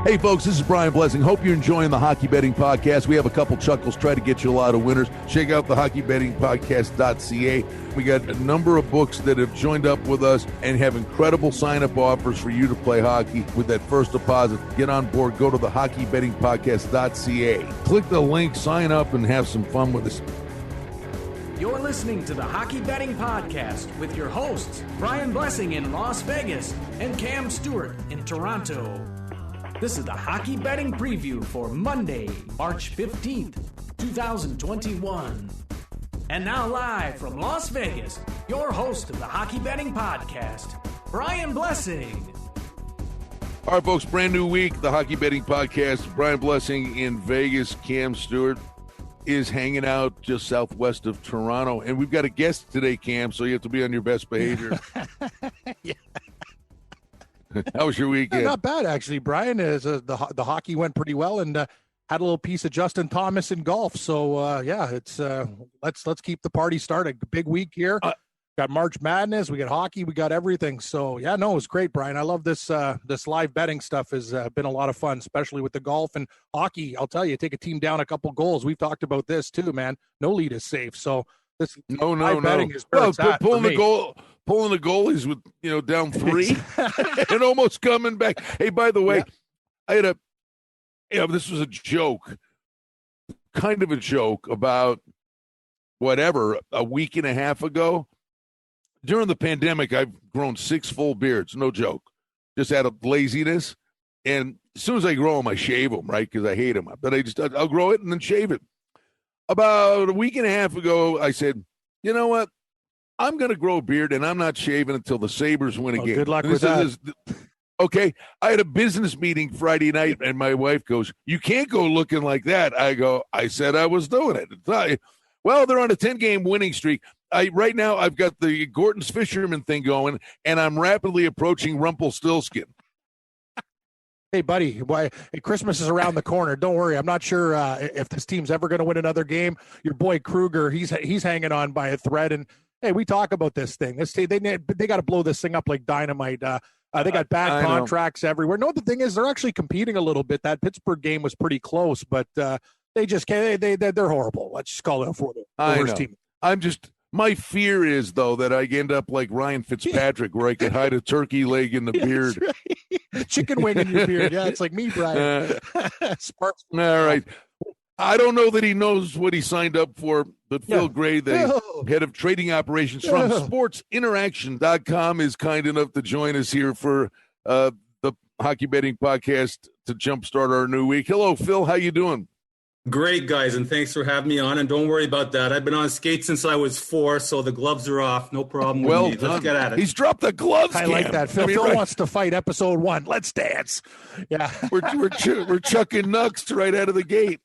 Hey, folks, this is Brian Blessing. Hope you're enjoying the Hockey Betting Podcast. We have a couple chuckles, try to get you a lot of winners. Check out the hockeybettingpodcast.ca. We got a number of books that have joined up with us and have incredible sign-up offers for you to play hockey with that first deposit. Get on board. Go to the hockeybettingpodcast.ca. Click the link, sign up, and have some fun with us. You're listening to the Hockey Betting Podcast with your hosts, Brian Blessing in Las Vegas and Cam Stewart in Toronto. This is the Hockey Betting Preview for Monday, March 15th, 2021. And now live from Las Vegas, your host of the Hockey Betting Podcast, Brian Blessing. All right, folks, brand new week, the Hockey Betting Podcast. Brian Blessing in Vegas. Cam Stewart is hanging out just southwest of Toronto. And we've got a guest today, Cam, so you have to be on your best behavior. Yeah. How was your weekend? Not bad, actually, Brian. The hockey went pretty well, and had a little piece of Justin Thomas in golf. So it's let's keep the party started. Big week here. Got March Madness. We got hockey. We got everything. So it was great, Brian. I love this live betting stuff. Has been a lot of fun, especially with the golf and hockey. I'll tell you, take a team down a couple goals. We've talked about this too, man. No lead is safe. So this live betting is where it's at pulling for the me. goal. Pulling the goalies with, down 3 and almost coming back. Hey, by the way, I had this was a joke, kind of a joke about a week and a half ago. During the pandemic, I've grown 6 full beards, no joke, just out of laziness. And as soon as I grow them, I shave them, right, because I hate them. But I'll grow it and then shave it. About a week and a half ago, I said, you know what? I'm going to grow a beard, and I'm not shaving until the Sabres win again. Good luck with that. Okay, I had a business meeting Friday night, and my wife goes, you can't go looking like that. I said I was doing it. Well, they're on a 10-game winning streak. Right now, I've got the Gorton's Fisherman thing going, and I'm rapidly approaching Rumpelstiltskin. Hey, buddy, Christmas is around the corner. Don't worry. I'm not sure if this team's ever going to win another game. Your boy Kruger, he's hanging on by a thread, and hey, we talk about this thing. They got to blow this thing up like dynamite. They got bad contracts everywhere. No, the thing is, they're actually competing a little bit. That Pittsburgh game was pretty close, but they just can't. They're horrible. Let's just call it for the worst team. My fear is though that I end up like Ryan Fitzpatrick, where I could hide a turkey leg in the beard, right. Chicken wing in your beard. Yeah, it's like me, Brian. Sparks. All right. I don't know that he knows what he signed up for, but Phill Gray, the head of trading operations from sportsinteraction.com, is kind enough to join us here for the Hockey Betting Podcast to jumpstart our new week. Hello, Phil. How you doing? Great, guys, and thanks for having me on. And don't worry about that. I've been on skates since I was 4, so the gloves are off. No problem with me. Done. Let's get at it. He's dropped the gloves. I like that. Phil wants to fight episode 1. Let's dance. Yeah, we're chucking nucks right out of the gate.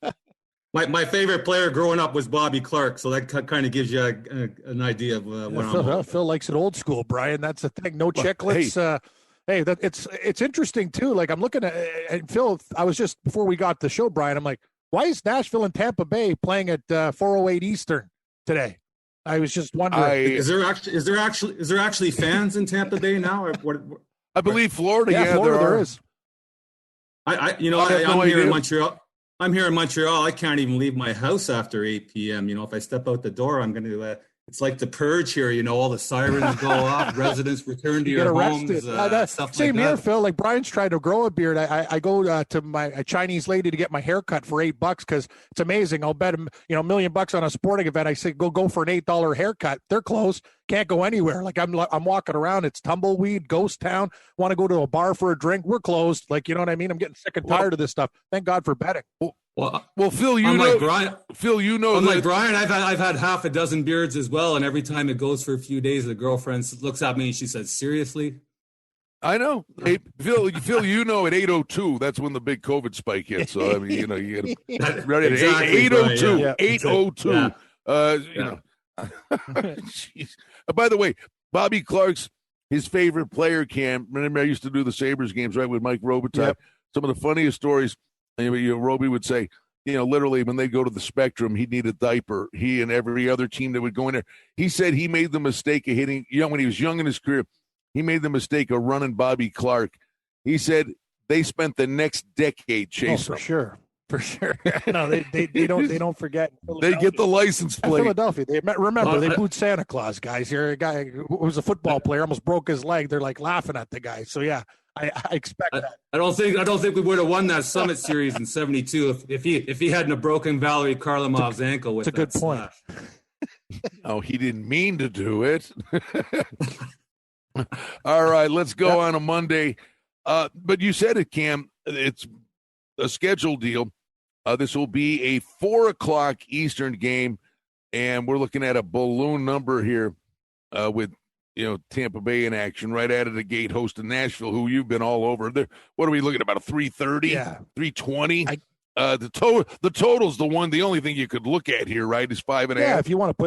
My favorite player growing up was Bobby Clark, so that kind of gives you an idea of what I'm. Phil likes it old school, Brian. That's the thing. No chicklets. Hey, it's interesting too. Like I'm looking at, and Phil, I was just before we got the show, Brian. I'm like, why is Nashville and Tampa Bay playing at 4:08 Eastern today? I was just wondering. Is there actually fans in Tampa Bay now? Or what? I believe Florida. Yeah, Florida there is. I'm here in Montreal. I'm here in Montreal. I can't even leave my house after 8 p.m. If I step out the door, I'm going to. It's like the purge here. All the sirens go off. Residents return to your homes. Stuff same like here, that. Phil. Like Brian's trying to grow a beard. I go to my Chinese lady to get my hair cut for $8 because it's amazing. I'll bet $1 million on a sporting event. I say go for an $8 haircut. They're closed. Can't go anywhere. Like I'm walking around. It's tumbleweed, ghost town. Want to go to a bar for a drink? We're closed. Like you know what I mean? I'm getting sick and tired of this stuff. Thank God for betting. Well, Phil, Unlike Brian, I've had half a dozen beards as well, and every time it goes for a few days, the girlfriend looks at me and she says, "Seriously?" I know. Hey, Phil, at 8:02, that's when the big COVID spike hit. So I mean, you get ready at 8:02. 8:02. Jeez. By the way, Bobby Clark's his favorite player. Cam, remember I used to do the Sabres games right with Mike Robitaille. Yep. Some of the funniest stories. Roby would say, literally when they go to the Spectrum, he'd need a diaper. He and every other team that would go in there. He said he made the mistake of hitting, when he was young in his career, he made the mistake of running Bobby Clark. He said they spent the next decade chasing them. For sure. No, they don't forget. They get the license plate. Philadelphia. They booed Santa Claus, guys. Here, a guy who was a football player almost broke his leg. They're like laughing at the guy. So yeah, I expect that. I don't think we would have won that Summit Series in '72 if he hadn't have broken Valerie Karlamov's ankle with that. That's a good point. Oh, he didn't mean to do it. All right, let's go on a Monday. But you said it, Cam. It's a scheduled deal. This will be a 4:00 Eastern game, and we're looking at a balloon number here with Tampa Bay in action right out of the gate, hosting Nashville, who you've been all over. What are we looking at, about a 330, 320? The total's the only thing you could look at here, right? Is 5.5. Yeah, if you want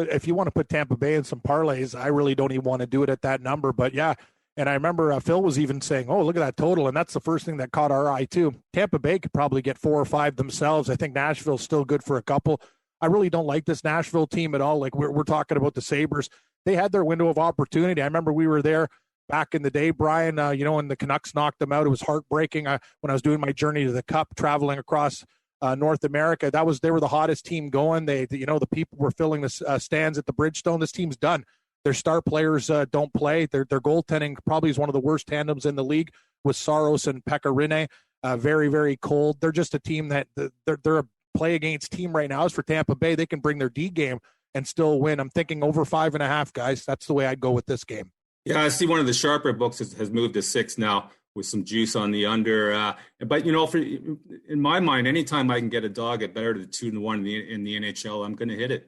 to put Tampa Bay in some parlays, I really don't even want to do it at that number. But yeah, and I remember Phil was even saying, "Oh, look at that total," and that's the first thing that caught our eye too. Tampa Bay could probably get 4 or 5 themselves. I think Nashville's still good for a couple. I really don't like this Nashville team at all. Like we're talking about the Sabres. They had their window of opportunity. I remember we were there back in the day, Brian, when the Canucks knocked them out. It was heartbreaking. When I was doing my journey to the Cup, traveling across North America, they were the hottest team going. The people were filling the stands at the Bridgestone. This team's done. Their star players don't play. Their goaltending probably is one of the worst tandems in the league with Saros and Pekka Rinne. Very, very cold. They're just a team that they're a play against team right now. As for Tampa Bay, they can bring their D game and still win. I'm thinking over 5.5, guys. That's the way I'd go with this game. Yeah, I see one of the sharper books has moved to 6 now with some juice on the under. But in my mind, anytime I can get a dog at better than 2-1 in the NHL, I'm going to hit it.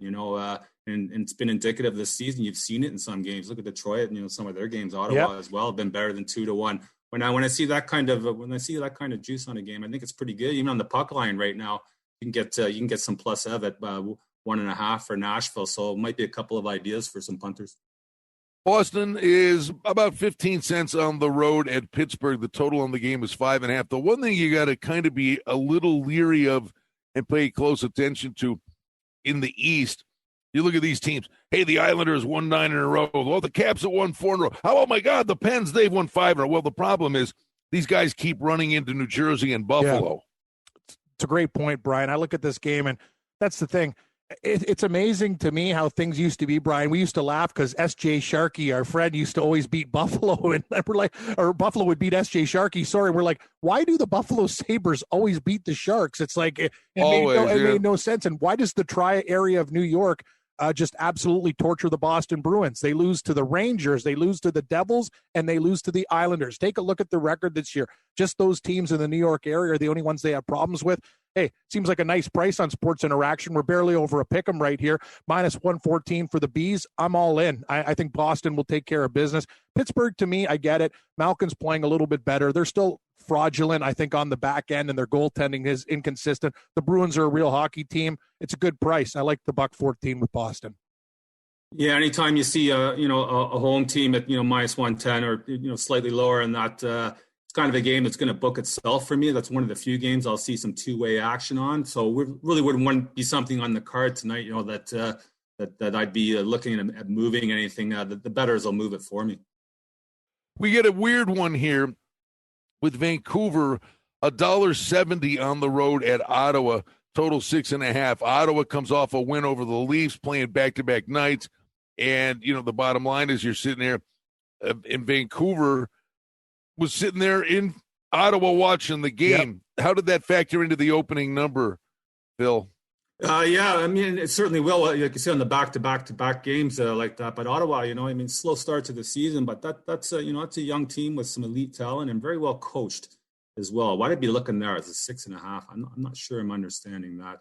And it's been indicative this season. You've seen it in some games. Look at Detroit and some of their games. Ottawa as well have been better than 2-1. When I see that kind of juice on a game, I think it's pretty good. Even on the puck line right now, you can get some plus of at 1.5 for Nashville. So it might be a couple of ideas for some punters. Boston is about 15 cents on the road at Pittsburgh. The total on the game is 5.5. The one thing you got to kind of be a little leery of and pay close attention to in the East, you look at these teams. Hey, the Islanders won 9 in a row. Well, the Caps have won 4 in a row. Oh, my God, the Pens, they've won 5 in a row. Well, the problem is these guys keep running into New Jersey and Buffalo. Yeah. It's a great point, Brian. I look at this game, and that's the thing. It's amazing to me how things used to be, Brian. We used to laugh because S.J. Sharkey, our friend, used to always beat Buffalo, and we're like, or Buffalo would beat S.J. Sharkey. Sorry, we're like, why do the Buffalo Sabres always beat the Sharks? It's like it made no sense. And why does the tri-area of New York just absolutely torture the Boston Bruins? They lose to the Rangers, they lose to the Devils, and they lose to the Islanders. Take a look at the record this year. Just those teams in the New York area are the only ones they have problems with. Hey, seems like a nice price on Sports Interaction. We're barely over a pick 'em right here. Minus 114 for the Bees. I'm all in. I think Boston will take care of business. Pittsburgh, to me, I get it. Malkin's playing a little bit better. They're still fraudulent, I think, on the back end, and their goaltending is inconsistent. The Bruins are a real hockey team. It's a good price. I like the $1.14 with Boston. Yeah, anytime you see a home team at minus 110 or slightly lower, and that it's kind of a game that's going to book itself for me. That's one of the few games I'll see some two-way action on. So we really wouldn't want to be something on the card tonight. That I'd be looking at moving anything. The bettors will move it for me. We get a weird one here with Vancouver, $1.70 on the road at Ottawa, total 6.5. Ottawa comes off a win over the Leafs, playing back-to-back nights. And, the bottom line is you're sitting there in Vancouver was sitting there in Ottawa watching the game. Yep. How did that factor into the opening number, Phil? Yeah, I mean, it certainly will. Like you see on the back-to-back games like that. But Ottawa, slow start to the season, but that's a young team with some elite talent and very well coached as well. Why did be looking there as a 6.5? I'm not sure I'm understanding that.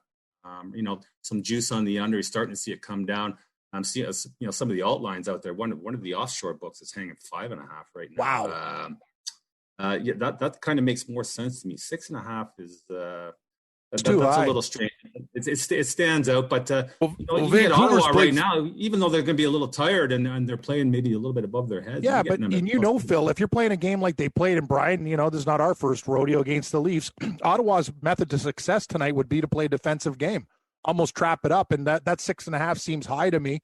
Some juice on the under. You're starting to see it come down. I'm seeing some of the alt lines out there. One of the offshore books is hanging 5.5 right now. Wow. That kind of makes more sense to me. 6.5 is that's too a high. little strange. It stands out, but you get Vancouver's Ottawa right now, even though they're going to be a little tired and they're playing maybe a little bit above their heads. Yeah, but Phil, if you're playing a game like they played in Brighton, this is not our first rodeo against the Leafs. Ottawa's method to success tonight would be to play a defensive game, almost trap it up, and that 6.5 seems high to me.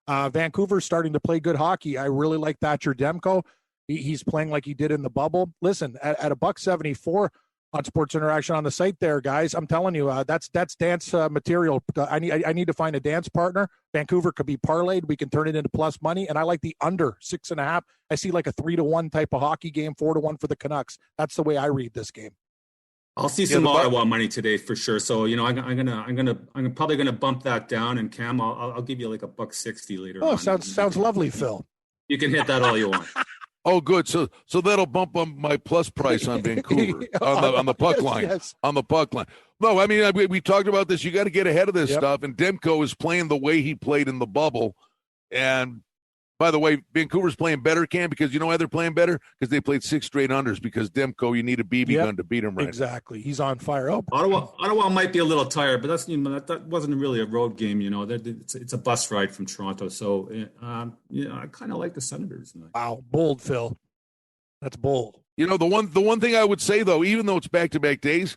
Vancouver's starting to play good hockey. I really like Thatcher Demko. He's playing like he did in the bubble. Listen, at $1.74 on Sports Interaction on the site there, guys, I'm telling you, that's dance material. I need to find a dance partner. Vancouver could be parlayed. We can turn it into plus money. And I like the under 6.5. I see like a 3-1 type of hockey game, 4-1 for the Canucks. That's the way I read this game. I'll see some Ottawa money today for sure. So I'm probably gonna bump that down. And Cam, I'll give you like $1.60 later. Oh, sounds lovely, Phil. You can hit that all you want. Oh, good. So that'll bump up my plus price on Vancouver on the puck line. Yes. On the puck line. No, I mean we talked about this. You got to get ahead of this stuff. And Demko is playing the way he played in the bubble. And by the way, Vancouver's playing better, Cam, because you know why they're playing better? Because they played 6 straight unders. Because Demko, you need a BB gun to beat him right. Exactly. He's on fire. Oh, Ottawa might be a little tired, but that's that wasn't really a road game. It's a bus ride from Toronto. So I kind of like the Senators. Wow, bold, Phil. That's bold. The one thing I would say though, even though it's back-to-back days,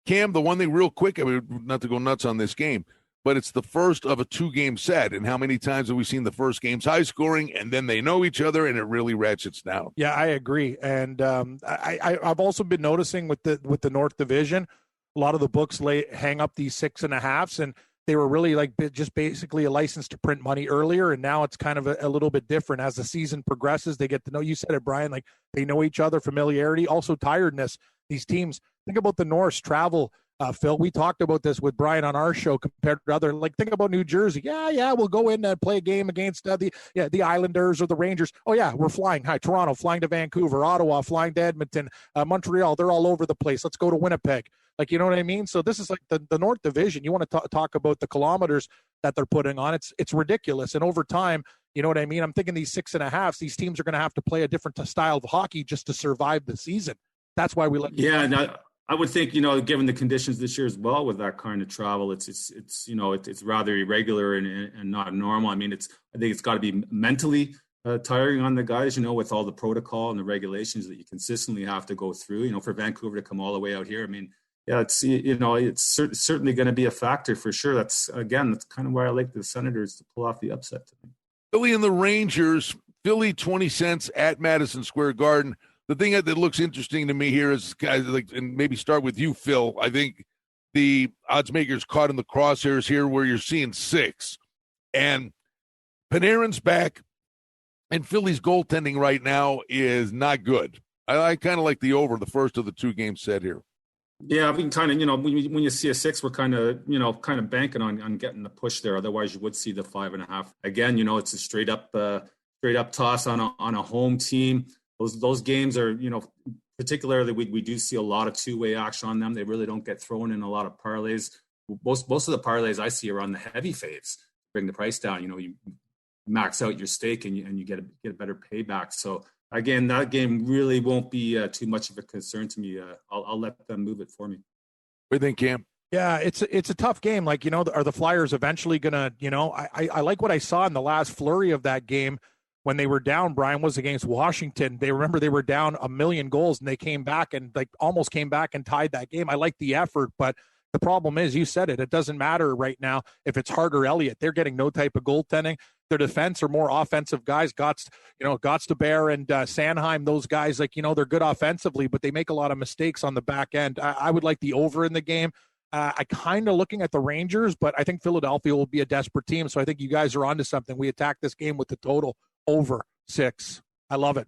Cam, the one thing real quick, I mean, not to go nuts on this game, but it's the first of a 2-game set. And how many times have we seen the first game's high scoring and then they know each other and it really ratchets down? Yeah, I agree. And I've also been noticing with the North Division, a lot of the books hang up these 6.5s, and they were really like just basically a license to print money earlier. And now it's kind of a little bit different as the season progresses. They get to know, you said it, Brian, like they know each other, familiarity, also tiredness. These teams, think about the Norse travel. Phil, we talked about this with Brian on our show compared to other, like think about New Jersey. Yeah, we'll go in and play a game against the Islanders or the Rangers. Oh yeah, we're flying. Hi, Toronto, flying to Vancouver, Ottawa, flying to Edmonton, Montreal. They're all over the place. Let's go to Winnipeg. Like, you know what I mean? So this is like the North Division. You want to talk about the kilometers that they're putting on. It's ridiculous. And over time, you know what I mean? I'm thinking these 6.5s, these teams are going to have to play a different style of hockey just to survive the season. That's why we let. Yeah, now, I would think, given the conditions this year as well with that kind of travel, it's rather irregular and not normal. I mean, I think it's got to be mentally tiring on the guys, with all the protocol and the regulations that you consistently have to go through, for Vancouver to come all the way out here. I mean, yeah, it's certainly going to be a factor for sure. That's kind of why I like the Senators to pull off the upset today. Philly and the Rangers, Philly 20 cents at Madison Square Garden. The thing that looks interesting to me here is, guys, and maybe start with you, Phil. I think the odds makers caught in the crosshairs here where you're seeing 6. And Panarin's back, and Philly's goaltending right now is not good. I kind of like the over, the first of the 2-game set here. Yeah, we can kind of, when you see a 6, we're kind of banking on getting the push there. Otherwise, you would see the 5.5. Again, it's a straight up toss on a home team. Those games are, particularly we do see a lot of 2-way action on them. They really don't get thrown in a lot of parlays. Most of the parlays I see are on the heavy faves. Bring the price down. You max out your stake and you get a better payback. So again, that game really won't be too much of a concern to me. I'll let them move it for me. What do you think, Cam? Yeah, it's a tough game. Like, are the Flyers eventually gonna? I like what I saw in the last flurry of that game. When they were down, Brian, was against Washington. They were down 1 million goals, and they came back and almost came back and tied that game. I like the effort, but the problem is, you said it, it doesn't matter right now if it's Hart or Elliott. They're getting no type of goaltending. Their defense are more offensive guys. Gottsbear and Sanheim, those guys, they're good offensively, but they make a lot of mistakes on the back end. I would like the over in the game. I kind of looking at the Rangers, but I think Philadelphia will be a desperate team. So I think you guys are onto something. We attack this game with the total over 6. I love it.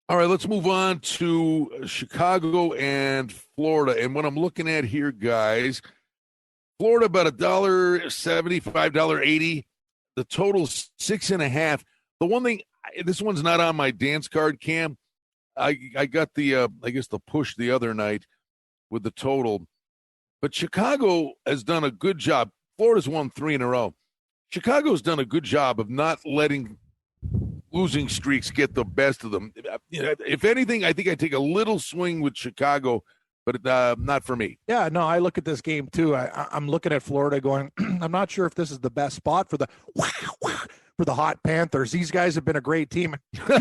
All right, let's move on to Chicago and Florida. And what I'm looking at here, guys, Florida about $1.75, $1.80. The total's 6.5. The one thing, this one's not on my dance card, Cam. I got the push the other night with the total. But Chicago has done a good job. Florida's won 3 in a row. Chicago's done a good job of not letting losing streaks get the best of them. If anything, I think I take a little swing with Chicago, but not for me. Yeah, no, I look at this game too. I'm looking at Florida going, I'm not sure if this is the best spot for the Hot Panthers. These guys have been a great team.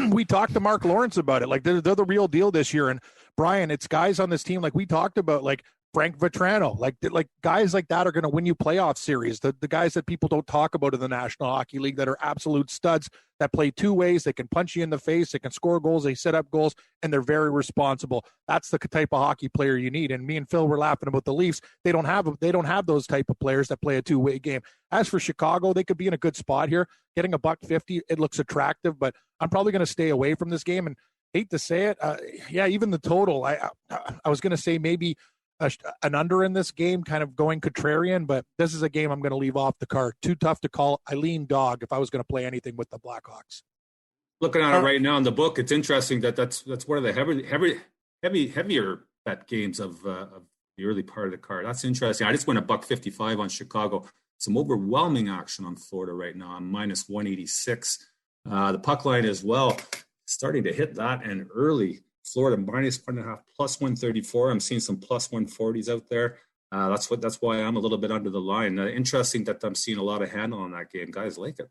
We talked to Mark Lawrence about it. Like they're the real deal this year. And Brian, it's guys on this team, like we talked about, like Frank Vetrano, like guys like that are going to win you playoff series. The guys that people don't talk about in the National Hockey League that are absolute studs that play two ways. They can punch you in the face. They can score goals. They set up goals, and they're very responsible. That's the type of hockey player you need. And me and Phil were laughing about the Leafs. They don't have those type of players that play a two-way game. As for Chicago, they could be in a good spot here. Getting $1.50, it looks attractive, but I'm probably going to stay away from this game. And hate to say it, even the total. I was going to say maybe an under in this game, kind of going contrarian, but this is a game I'm going to leave off the card. Too tough to call. I lean dog if I was going to play anything with the Blackhawks. Looking at it right now in the book, it's interesting that's one of the heavier bet games of the early part of the card. That's interesting. I just went $1.55 on Chicago. Some overwhelming action on Florida right now. I'm minus 186. The puck line as well, starting to hit that and early. Florida minus 1.5, plus 134. I'm seeing some plus 140s out there. That's why I'm a little bit under the line. Interesting that I'm seeing a lot of handle on that game. Guys like it.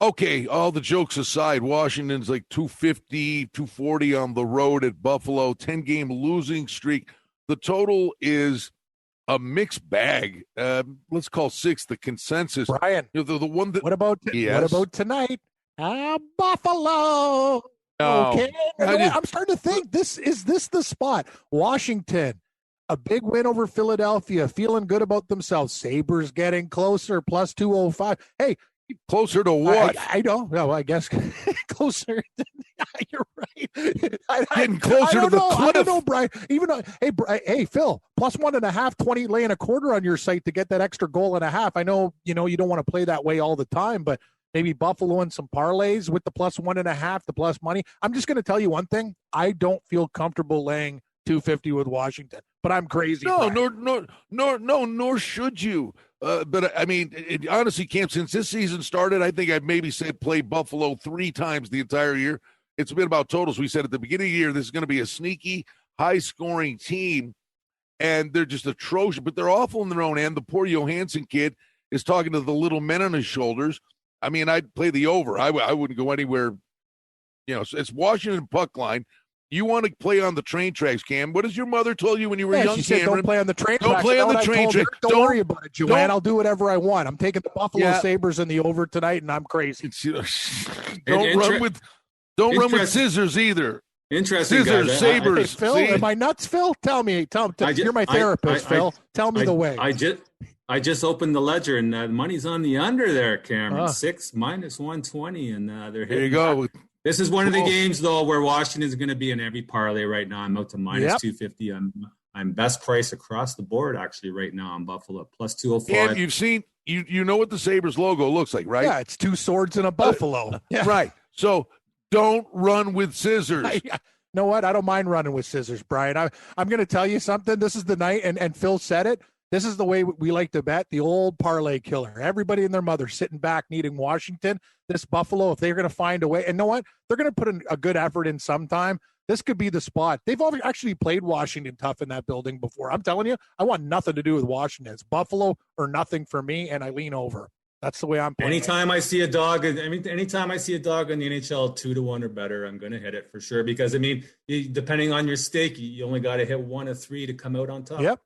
Okay, all the jokes aside, Washington's like 250, 240 on the road at Buffalo, 10-game losing streak. The total is a mixed bag. Let's call 6 the consensus. Brian, the one that. What about tonight? Buffalo. No, okay, I'm starting to think this the spot. Washington, a big win over Philadelphia, feeling good about themselves. Sabres getting closer, plus 205. Hey, closer to what? I don't know. I guess closer. You're right. Getting closer to the cliff. I don't know, Brian. Even though, hey, Phil, plus 1.5, 20 laying a quarter on your site to get that extra goal and a half. I know you don't want to play that way all the time, but maybe Buffalo and some parlays with the plus 1.5, the plus money. I'm just going to tell you one thing. I don't feel comfortable laying 250 with Washington, but I'm crazy. Nor should you. But I mean, honestly, Cam, since this season started, I think I've maybe said play Buffalo 3 times the entire year. It's been about totals. We said at the beginning of the year, this is going to be a sneaky, high-scoring team, and they're just atrocious. But they're awful in their own end. The poor Johansson kid is talking to the little men on his shoulders. I mean, I'd play the over. I wouldn't go anywhere. So it's Washington puck line. You want to play on the train tracks, Cam. What has your mother told you when you were young, she said, Cameron? Don't play on the train tracks. Don't play on the train tracks. Don't worry about it, Joanne. I'll do whatever I want. I'm taking the Buffalo Sabres in the over tonight, and I'm crazy. Don't run with scissors either. Interesting, scissors, guys. Sabres. Hey, Phil, am I nuts, Phil? Tell me. You're my therapist, Phil. Tell me the way. I just opened the ledger, and money's on the under there, Cameron. 6 minus 120, and they're hitting. There you go. This is one of the games, though, where Washington's going to be in every parlay right now. I'm out to minus 250. I'm best price across the board, actually, right now on Buffalo, plus 205. And you've seen, you know what the Sabres logo looks like, right? Yeah, it's 2 swords and a buffalo. Right. So don't run with scissors. You know what? I don't mind running with scissors, Brian. I'm going to tell you something. This is the night, and Phil said it. This is the way we like to bet, the old parlay killer. Everybody and their mother sitting back needing Washington. This Buffalo, if they're going to find a way, and you know what? They're going to put a good effort in sometime. This could be the spot. They've actually played Washington tough in that building before. I'm telling you, I want nothing to do with Washington. It's Buffalo or nothing for me, and I lean over. That's the way I'm playing. Anytime I see a dog in the NHL 2-1 or better, I'm going to hit it for sure. Because, I mean, depending on your stake, you only got to hit 1 of 3 to come out on top. Yep.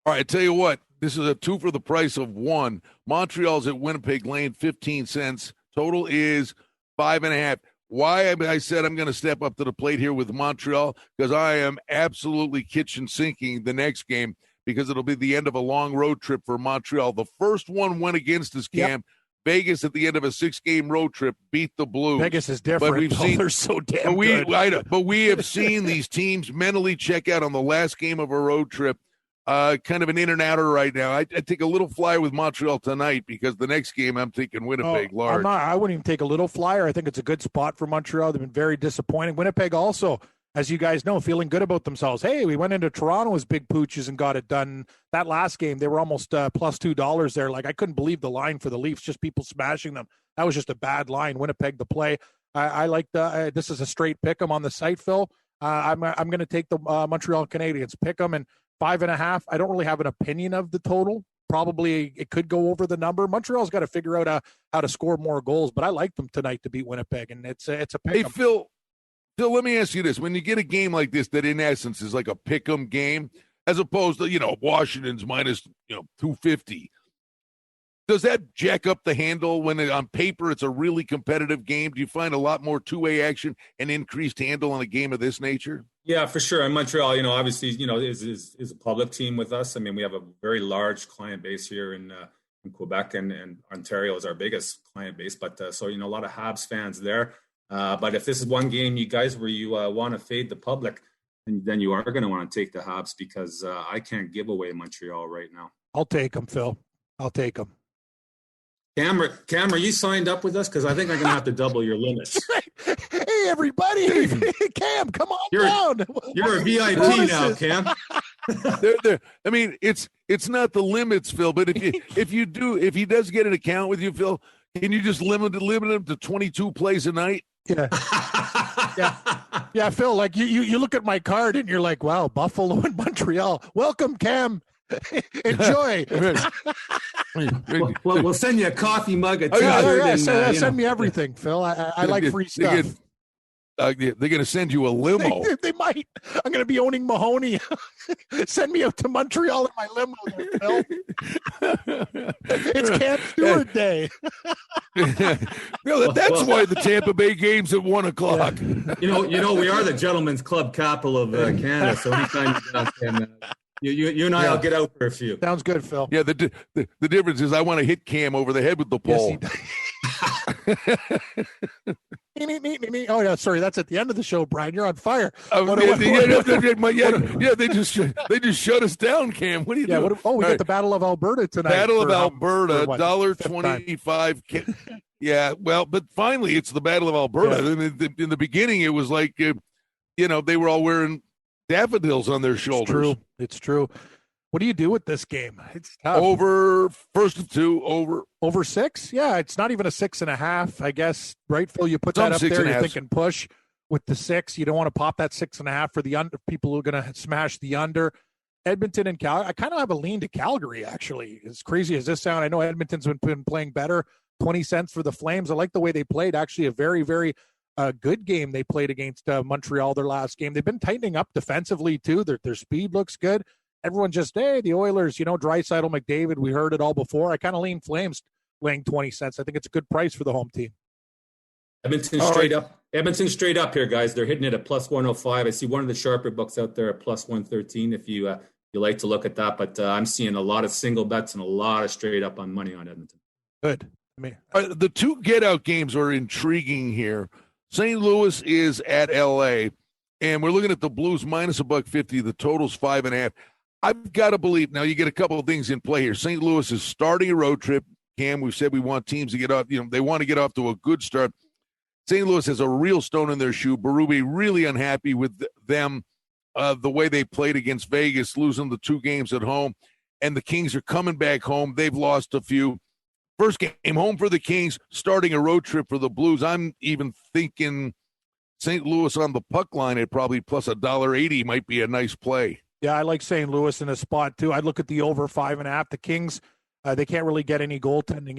All right, I tell you what, this is a 2 for the price of 1. Montreal's at Winnipeg laying 15 cents. Total is 5.5. Why I said I'm going to step up to the plate here with Montreal, because I am absolutely kitchen sinking the next game, because it'll be the end of a long road trip for Montreal. The first one went against us, Cam. Yep. Vegas at the end of a 6-game road trip beat the Blues. Vegas is different. But we've seen, they're so damn good. But we have seen these teams mentally check out on the last game of a road trip. Kind of an in and outer right now. I take a little flyer with Montreal tonight, because the next game I'm thinking Winnipeg large. I wouldn't even take a little flyer. I think it's a good spot for Montreal. They've been very disappointing. Winnipeg also, as you guys know, feeling good about themselves. Hey, we went into Toronto as big pooches and got it done. That last game, they were almost plus $2 there. Like, I couldn't believe the line for the Leafs, just people smashing them. That was just a bad line. Winnipeg the play. I like this is a straight pick 'em on the site, Phil. I'm going to take the Montreal Canadiens, pick them, and 5.5. I don't really have an opinion of the total. Probably it could go over the number. Montreal's got to figure out how to score more goals, but I like them tonight to beat Winnipeg, and it's a pick 'em. Hey, Phil, let me ask you this. When you get a game like this that in essence is like a pick 'em game, as opposed to, Washington's minus, 250. Does that jack up the handle when on paper it's a really competitive game? Do you find a lot more two-way action and increased handle in a game of this nature? Yeah, for sure. And Montreal, obviously, is a public team with us. I mean, we have a very large client base here in Quebec, and Ontario is our biggest client base. But so, a lot of Habs fans there. But if this is one game, you guys, where you want to fade the public, then you are going to want to take the Habs, because I can't give away Montreal right now. I'll take them, Phil. I'll take them. Cam, are you signed up with us? Because I think I'm going to have to double your limits. Hey, everybody. Cam, come on down. You're a VIP now, Cam. I mean, it's not the limits, Phil, but if he does get an account with you, Phil, can you just limit him to 22 plays a night? Yeah. Yeah, Phil, like you look at my card and you're like, wow, Buffalo and Montreal. Welcome, Cam. Enjoy. We'll send you a coffee mug, a t-shirt. Send me everything, Phil. I like free stuff. They're going to send you a limo. They might. I'm going to be owning Mahoney. Send me out to Montreal in my limo there, Phil. It's Cam Stewart Day. That's why the Tampa Bay game's at 1:00. Yeah. We are the gentleman's club capital of Canada. So anytime you and I'll get out for a few. Sounds good, Phil. Yeah, the difference is I want to hit Cam over the head with the pole. Oh, yeah, sorry, that's at the end of the show, Brian. You're on fire. They just shut us down, Cam. What are you doing? We got the Battle of Alberta tonight. Battle of Alberta, $1.25. Yeah, well, but finally it's the Battle of Alberta. Yeah. In the beginning, it was like, they were all wearing daffodils on their shoulders. It's true. What do you do with this game? It's tough. Over, first of two, over 6. Yeah, it's not even a 6.5, I guess. Right, Phil? You put that up there. You're thinking push with the 6. You don't want to pop that 6.5 for the under. People who are going to smash the under. Edmonton and Calgary. I kind of have a lean to Calgary, actually. As crazy as this sound, I know Edmonton's been playing better. 20 cents for the Flames. I like the way they played. Actually, a very, very good game they played against Montreal their last game. They've been tightening up defensively too. Their speed looks good. Everyone just, the Oilers, Draisaitl, McDavid, we heard it all before. I kind of lean Flames laying 20 cents. I think it's a good price for the home team. Edmonton straight up here, guys. They're hitting it at plus 105. I see one of the sharper books out there at plus 113 if you like to look at that. But I'm seeing a lot of single bets and a lot of straight up on money on Edmonton. Good. The two get-out games are intriguing here. St. Louis is at L.A., and we're looking at the Blues minus $1.50. The total's 5.5. I've got to believe, now you get a couple of things in play here. St. Louis is starting a road trip. Cam, we've said we want teams to get off, they want to get off to a good start. St. Louis has a real stone in their shoe. Berube really unhappy with them, the way they played against Vegas, losing the 2 games at home. And the Kings are coming back home. They've lost a few. First game home for the Kings, starting a road trip for the Blues. I'm even thinking St. Louis on the puck line at probably plus $1.80 might be a nice play. Yeah, I like St. Louis in a spot too. I'd look at the over 5.5. The Kings, they can't really get any goaltending.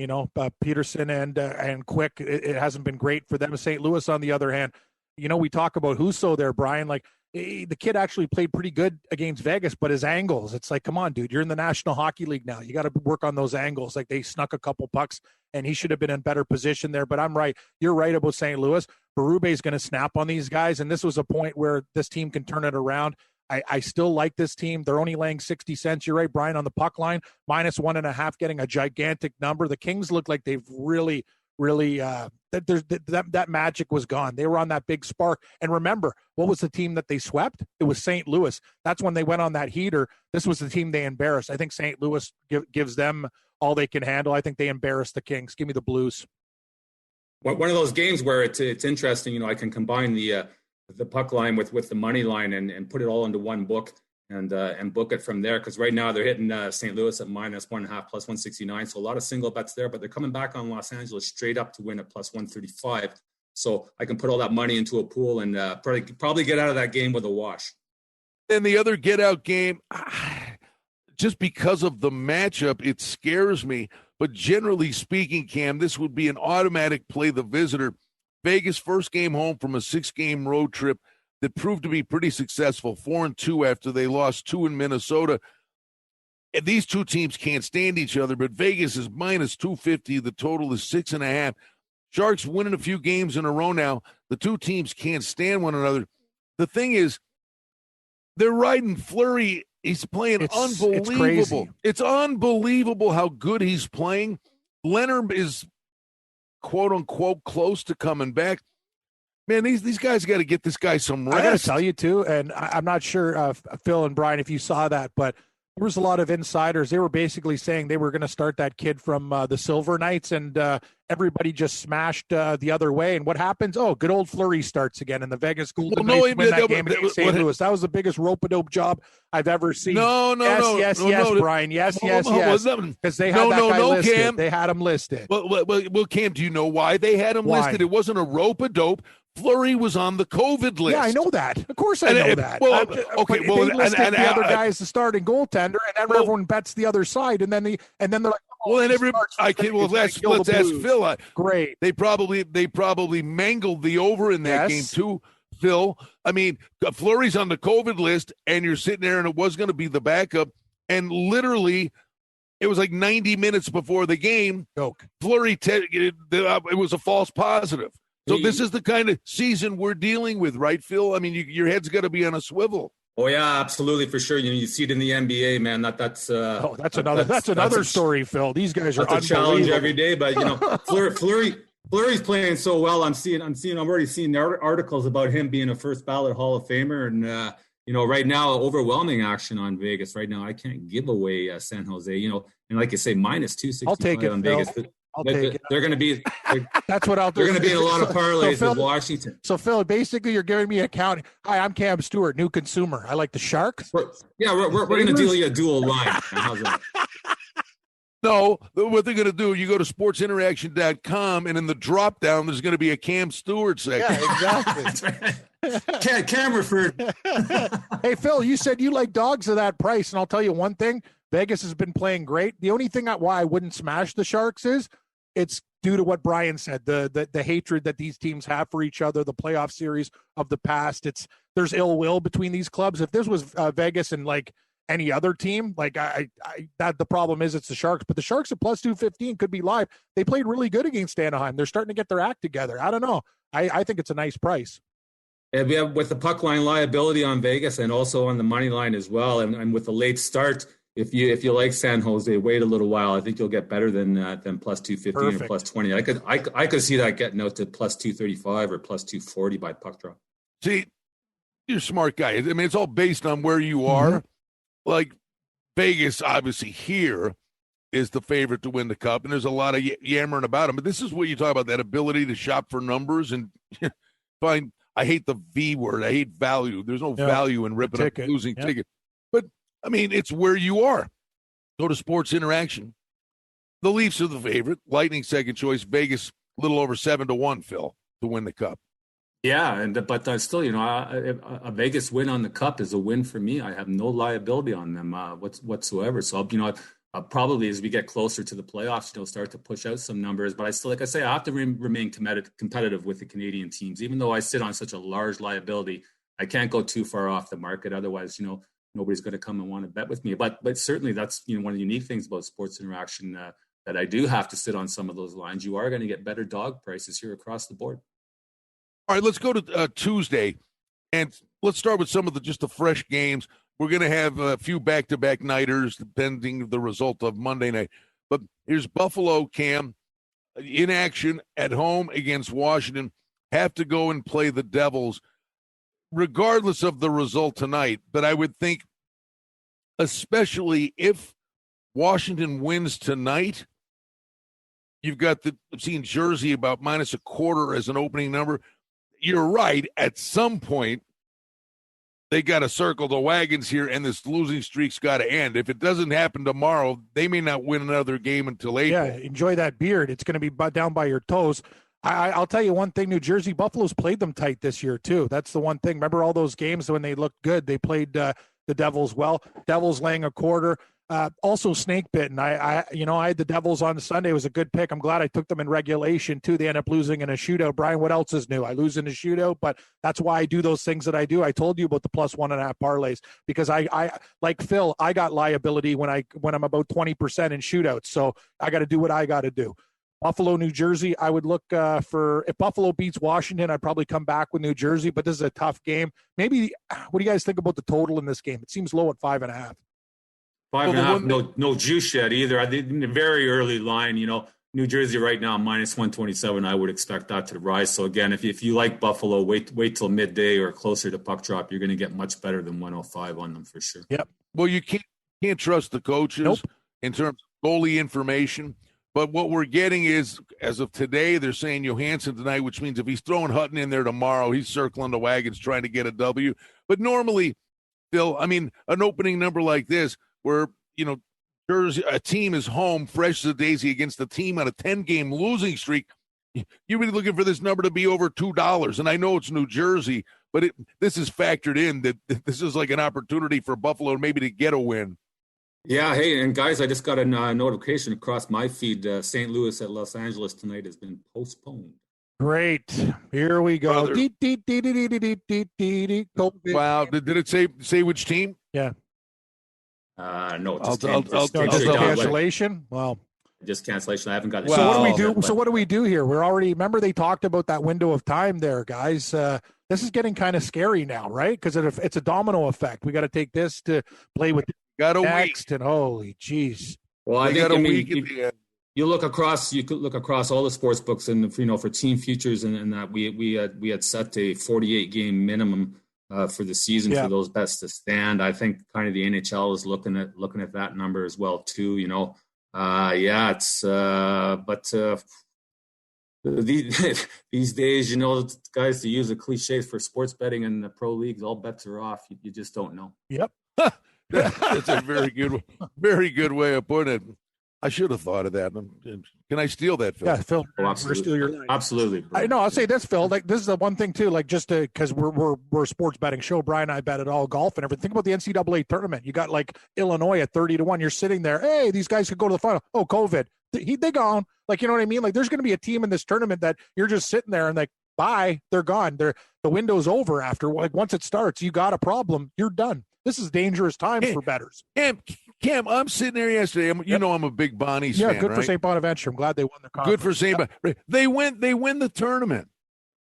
Peterson and Quick, it hasn't been great for them. St. Louis, on the other hand, we talk about Husso there, Brian. Like, the kid actually played pretty good against Vegas, but his angles, it's like, come on, dude, you're in the National Hockey League now. You got to work on those angles. Like, they snuck a couple pucks, and he should have been in better position there. But I'm right. You're right about St. Louis. Berube is going to snap on these guys, and this was a point where this team can turn it around. I still like this team. They're only laying 60 cents. You're right, Brian, on the puck line, minus 1.5, getting a gigantic number. The Kings look like they've really that magic was gone. They were on that big spark. And remember, what was the team that they swept? It was St. Louis. That's when they went on that heater. This was the team they embarrassed. I think St. Louis gives them all they can handle. I think they embarrassed the Kings. Give me the Blues. One of those games where it's interesting. I can combine the puck line with the money line and put it all into one book and book it from there. Because right now they're hitting St. Louis at minus 1.5 plus 169. So a lot of single bets there, but they're coming back on Los Angeles straight up to win at plus 135. So I can put all that money into a pool and probably get out of that game with a wash. And the other get out game, just because of the matchup, it scares me. But generally speaking, Cam, this would be an automatic play the visitor. Vegas first game home from a 6-game road trip. that proved to be pretty successful, 4-2 after they lost 2 in Minnesota. And these two teams can't stand each other, but Vegas is minus 250. The total is 6.5. Sharks winning a few games in a row now. The two teams can't stand one another. The thing is, they're riding Fleury. He's playing unbelievable. It's unbelievable how good he's playing. Leonard is, quote unquote, close to coming back. Man, these guys got to get this guy some rest. I got to tell you, too, and I'm not sure, Phil and Brian, if you saw that, but there was a lot of insiders. They were basically saying they were going to start that kid from the Silver Knights, and everybody just smashed the other way. And what happens? Oh, good old Fleury starts again, and the Vegas Golden Knights win that game against St. Louis. That was the biggest rope-a-dope job I've ever seen. No, Brian. Yes. Because they had that guy listed. Cam. They had him listed. Well, Cam, do you know why they had him listed? It wasn't a rope-a-dope. Fleury was on the COVID list. Yeah, I know that. Of course I know that. Well, okay. They listed the other guy as the starting goaltender, and then everyone bets the other side, and then they're like, let's ask Phil. Great. They probably mangled the over in that game too, Phil. I mean, Fleury's on the COVID list, and you're sitting there, and it was going to be the backup, and literally, it was like 90 minutes before the game. Fleury, it was a false positive. So this is the kind of season we're dealing with, right, Phil? I mean, your head's got to be on a swivel. Oh yeah, absolutely, for sure. You see it in the NBA, man. That's another story, Phil. These guys are a challenge every day. But Fleury's playing so well. I'm already seeing articles about him being a first ballot Hall of Famer, and right now, overwhelming action on Vegas. Right now, I can't give away San Jose. And like you say, minus 265 I'll take it, on Phil. Vegas. They're going to be. That's what I'll do. They're going to be in a lot of parlays with Washington. So Phil, basically, you're giving me a count. Hi, I'm Cam Stewart, new consumer. I like the Sharks. We're going to deal you a dual line. How's that? No, what they're going to do, you go to sportsinteraction.com, and in the drop down, there's going to be a Cam Stewart section. Yeah, exactly. Cam referred. Hey, Phil, you said you like dogs at that price, and I'll tell you one thing. Vegas has been playing great. The only thing why I wouldn't smash the Sharks is it's due to what Brian said, the hatred that these teams have for each other, the playoff series of the past. There's ill will between these clubs. If this was Vegas and like any other team, like that the problem is it's the Sharks. But the Sharks at plus 215 could be live. They played really good against Anaheim. They're starting to get their act together. I don't know. I think it's a nice price. And we have with the puck line liability on Vegas and also on the money line as well, and with the late start. If you like San Jose, wait a little while. I think you'll get better than plus 215 or plus 20. I could see that getting out to plus 235 or plus 240 by puck drop. See, you're a smart guy. I mean, it's all based on where you are. Mm-hmm. Like Vegas, obviously here is the favorite to win the cup, and there's a lot of yammering about them. But this is what you talk about, that ability to shop for numbers and find. I hate the V word. I hate value. There's no value in ripping up losing ticket. But I mean, it's where you are. Go to Sports Interaction. The Leafs are the favorite. Lightning second choice. Vegas a little over 7-1, Phil, to win the cup. Yeah, but still, a Vegas win on the cup is a win for me. I have no liability on them whatsoever. So, probably as we get closer to the playoffs, start to push out some numbers. But I still, like I say, I have to remain competitive with the Canadian teams. Even though I sit on such a large liability, I can't go too far off the market. Otherwise, nobody's going to come and want to bet with me. But certainly that's one of the unique things about Sports Interaction that I do have to sit on some of those lines. You are going to get better dog prices here across the board. All right, let's go to Tuesday, and let's start with some of the fresh games. We're going to have a few back-to-back nighters, depending on the result of Monday night. But here's Buffalo, Cam, in action at home against Washington. Have to go and play the Devils, regardless of the result tonight. But I would think, especially if Washington wins tonight, you've got I've seen Jersey about -0.25 as an opening number. You're right. At some point, they got to circle the wagons here, and this losing streak's got to end. If it doesn't happen tomorrow, they may not win another game until April. Yeah, enjoy that beard. It's going to be down by your toes. I'll tell you one thing, New Jersey, Buffalo's played them tight this year, too. That's the one thing. Remember all those games when they looked good? They played the Devils well. Devils laying 0.25. Also snake bitten. I had the Devils on Sunday. It was a good pick. I'm glad I took them in regulation too. They end up losing in a shootout. Brian, what else is new? I lose in a shootout, but that's why I do those things that I do. I told you about the +1.5 parlays because I like Phil. I got liability when I'm about 20% in shootouts. So I got to do what I got to do. Buffalo, New Jersey. I would look for if Buffalo beats Washington, I'd probably come back with New Jersey. But this is a tough game. Maybe. What do you guys think about the total in this game? It seems low at 5.5. 5.5, no juice yet either. I think in the very early line, New Jersey right now -127. I would expect that to rise. So again, if you like Buffalo, wait till midday or closer to puck drop. You're going to get much better than 105 on them for sure. Yep. Well, you can't trust the coaches Nope. in terms of goalie information. But what we're getting is, as of today, they're saying Johansson tonight, which means if he's throwing Hutton in there tomorrow, he's circling the wagons trying to get a W. But normally, Phil, an opening number like this, where, Jersey, a team is home, fresh as a daisy against a team on a 10-game losing streak, you're really looking for this number to be over $2. And I know it's New Jersey, but this is factored in that this is like an opportunity for Buffalo maybe to get a win. Yeah, hey, and guys, I just got a notification across my feed. St. Louis at Los Angeles tonight has been postponed. Great. Here we go. Wow. Did it say which team? Yeah. No, I'll cancellation. Wow. Just cancellation. I haven't got it. So what do we do? So what do we do here? We're already, remember they talked about that window of time there, guys. This is getting kind of scary now, right? Because it's a domino effect. We got to take this to play with got a next, week. And holy jeez. Well, I think got a week at the end. You could look across all the sports books, and for team futures and that we had set a 48 game minimum for the season for those bets to stand. I think kind of the NHL is looking at that number as well too. It's these days, guys, to use a cliche for sports betting in the pro leagues, all bets are off. You just don't know. Yep. That's a very good way of putting it. I should have thought of that. Can I steal that, Phil? Yeah, Phil. Oh, absolutely. Steal your line. Absolutely. I know. I'll say this, Phil. Like this is the one thing too. Like just because we're a sports betting show. Brian and I bet at all golf and everything. Think about the NCAA tournament. You got like Illinois at 30-1. You're sitting there. Hey, these guys could go to the final. Oh, COVID. They gone. Like you know what I mean? Like there's going to be a team in this tournament that you're just sitting there and like bye. They're gone. The window's over after. Like once it starts, you got a problem. You're done. This is dangerous times for bettors. Cam, I'm sitting there yesterday. I'm a big Bonnie's fan. Yeah, good right? for St. Bonaventure. I'm glad they won the conference. Good for St. Bonaventure. They win the tournament,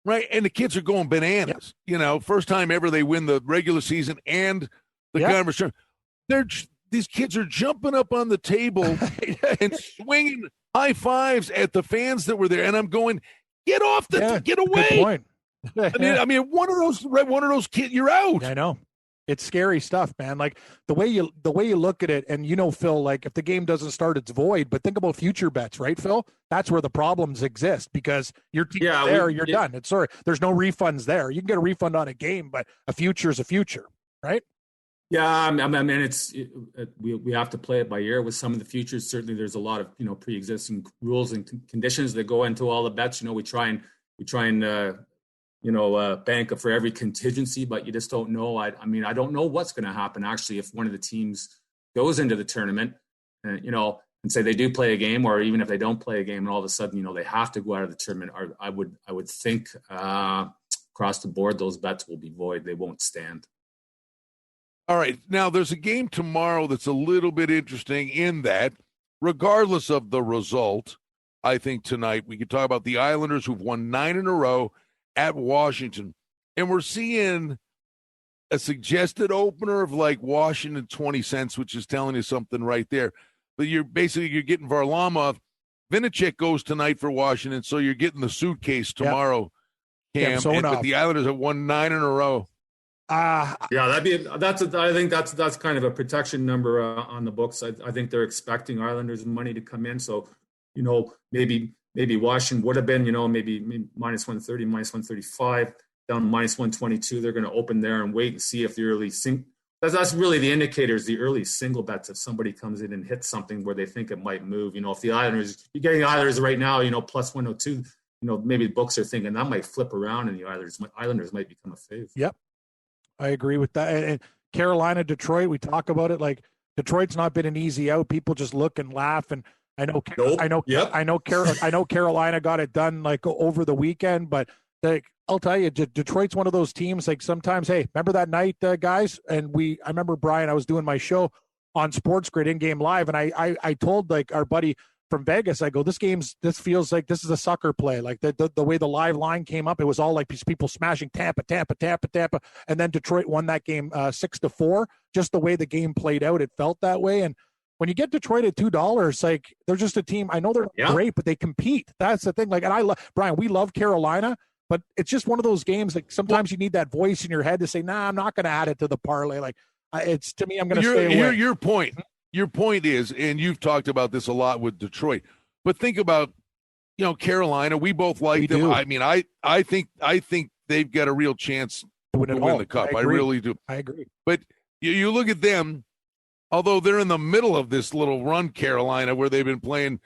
right? And the kids are going bananas. Yep. First time ever they win the regular season and the conference tournament. These kids are jumping up on the table and swinging high fives at the fans that were there. And I'm going, get off get away. Good point. One of those kids, you're out. I know. It's scary stuff, man. Like the way you look at it, and Phil, like if the game doesn't start, it's void. But think about future bets, right, Phil? That's where the problems exist because your team's you're done. There's no refunds there. You can get a refund on a game, but a future is a future, right? Yeah, we have to play it by ear with some of the futures. Certainly, there's a lot of pre-existing rules and conditions that go into all the bets. We try and bank for every contingency, but you just don't know. I don't know what's going to happen actually if one of the teams goes into the tournament, and say they do play a game, or even if they don't play a game, and all of a sudden they have to go out of the tournament. Or I would think across the board those bets will be void. They won't stand. All right, now there's a game tomorrow that's a little bit interesting in that, regardless of the result, I think tonight we could talk about the Islanders who've won 9 in a row at Washington, and we're seeing a suggested opener of like Washington 20 cents, which is telling you something right there. But you're getting Varlamov. Vinnycek goes tonight for Washington, so you're getting the suitcase tomorrow, Cam. But the Islanders have won 9 in a row. I think that's kind of a protection number on the books. I think they're expecting Islanders money to come in, so maybe Washington would have been, maybe minus 130, minus 135, down minus 122. They're going to open there and wait and see if the early that's really the indicators, the early single bets. If somebody comes in and hits something where they think it might move, if the Islanders, you're getting Islanders right now, plus 102, maybe the books are thinking that might flip around and the Islanders might become a fave. Yep. I agree with that. And Carolina, Detroit, we talk about it like Detroit's not been an easy out. People just look and laugh, and I know, Nope. Yep. I know Carolina got it done like over the weekend, but I'll tell you, Detroit's one of those teams. Like sometimes, hey, remember that night, guys? And I remember Brian. I was doing my show on Sports Grid in game live, and I told like our buddy from Vegas, I go, this feels like this is a sucker play. Like the way the live line came up, it was all like people smashing Tampa, and then Detroit won that game 6-4. Just the way the game played out, it felt that way. And when you get Detroit at $2, like they're just a team. I know they're great, but they compete. That's the thing. Like, and I love Brian. We love Carolina, but it's just one of those games. Like sometimes you need that voice in your head to say, "Nah, I'm not going to add it to the parlay." Like it's to me, I'm going to stay away. Your point is, and you've talked about this a lot with Detroit, but think about, Carolina. We both like them. Do. I mean, I think they've got a real chance to win the Cup. I really do. I agree. But you look at them, although they're in the middle of this little run, Carolina, where they've been playing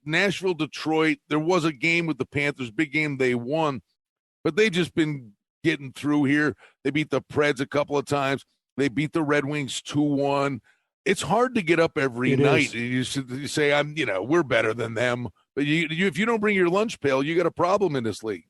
Nashville, Detroit. There was a game with the Panthers, big game they won, but they've just been getting through here. They beat the Preds a couple of times. They beat the Red Wings 2-1. It's hard to get up every night. You say, we're better than them. But if you don't bring your lunch pail, you got a problem in this league.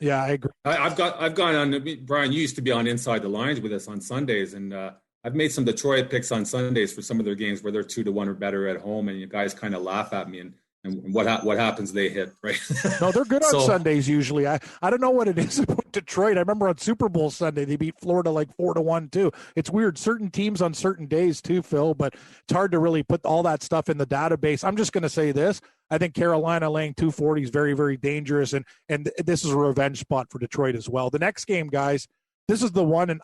Yeah, I agree. I've gone on. Brian, you used to be on Inside the Lines with us on Sundays, and I've made some Detroit picks on Sundays for some of their games where they're 2-1 or better at home, and you guys kind of laugh at me. And what happens? They hit, right? No, they're good on Sundays usually. I don't know what it is about Detroit. I remember on Super Bowl Sunday they beat Florida like 4-1 too. It's weird. Certain teams on certain days too, Phil. But it's hard to really put all that stuff in the database. I'm just going to say this: I think Carolina laying 240 is very, very dangerous, and this is a revenge spot for Detroit as well. The next game, guys. This is the one, and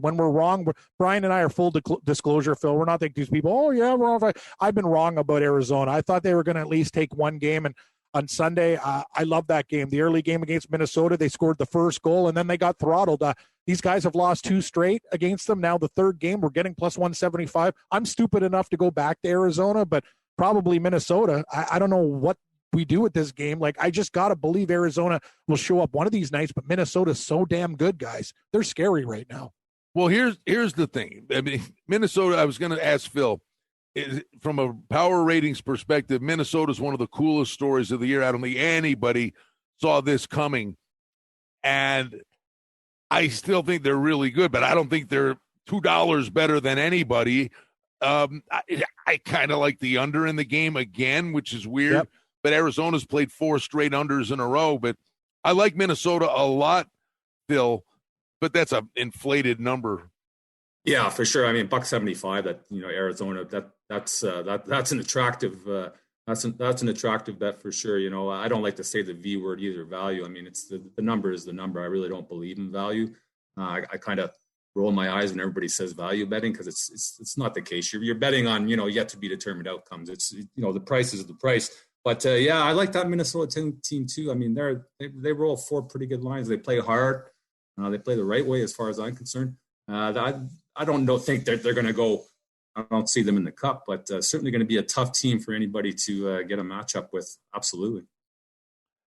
when we're wrong, Brian and I are full disclosure, Phil. We're not like these people, oh, yeah, we're all right. I've been wrong about Arizona. I thought they were going to at least take one game, and on Sunday, I love that game. The early game against Minnesota, they scored the first goal, and then they got throttled. These guys have lost 2 straight against them. Now the third game, we're getting plus 175. I'm stupid enough to go back to Arizona, but probably Minnesota. I don't know what we do with this game. Like, I just got to believe Arizona will show up one of these nights, but Minnesota's so damn good, guys. They're scary right now. Well, here's the thing. I mean, Minnesota, I was going to ask Phil, from a power ratings perspective, Minnesota's one of the coolest stories of the year. I don't think anybody saw this coming. And I still think they're really good, but I don't think they're $2 better than anybody. I kind of like the under in the game again, which is weird. Yep. But Arizona's played 4 straight unders in a row. But I like Minnesota a lot, Phil, but that's an inflated number. Yeah, for sure. I mean, $1.75. That Arizona. That's an attractive. That's an attractive bet for sure. I don't like to say the V word either. Value. I mean, it's the number is the number. I really don't believe in value. I kind of roll my eyes when everybody says value betting because it's not the case. You're betting on yet to be determined outcomes. It's the price is the price. But I like that Minnesota team too. I mean, they roll 4 pretty good lines. They play hard. They play the right way as far as I'm concerned. I don't think they're going to go. I don't see them in the cup, but certainly going to be a tough team for anybody to get a matchup with. Absolutely.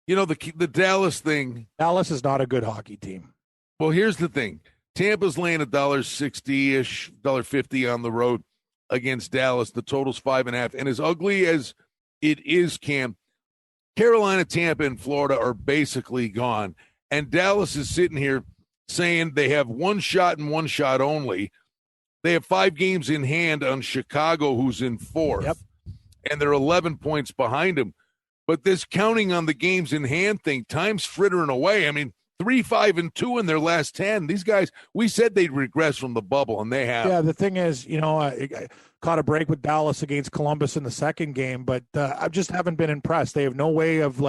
The Dallas thing. Dallas is not a good hockey team. Well, here's the thing. Tampa's laying $1.60-ish, $1.50 on the road against Dallas. The total's 5.5. And as ugly as it is, Cam, Carolina, Tampa, and Florida are basically gone. And Dallas is sitting here saying they have one shot and one shot only. They have 5 games in hand on Chicago, who's in 4th. Yep. And they're 11 points behind them. But this counting on the games in hand thing, time's frittering away. I mean, 3-5-2 in their last 10. These guys, we said they'd regress from the bubble, and they have. Yeah, the thing is, I caught a break with Dallas against Columbus in the second game, but I just haven't been impressed. They have no way of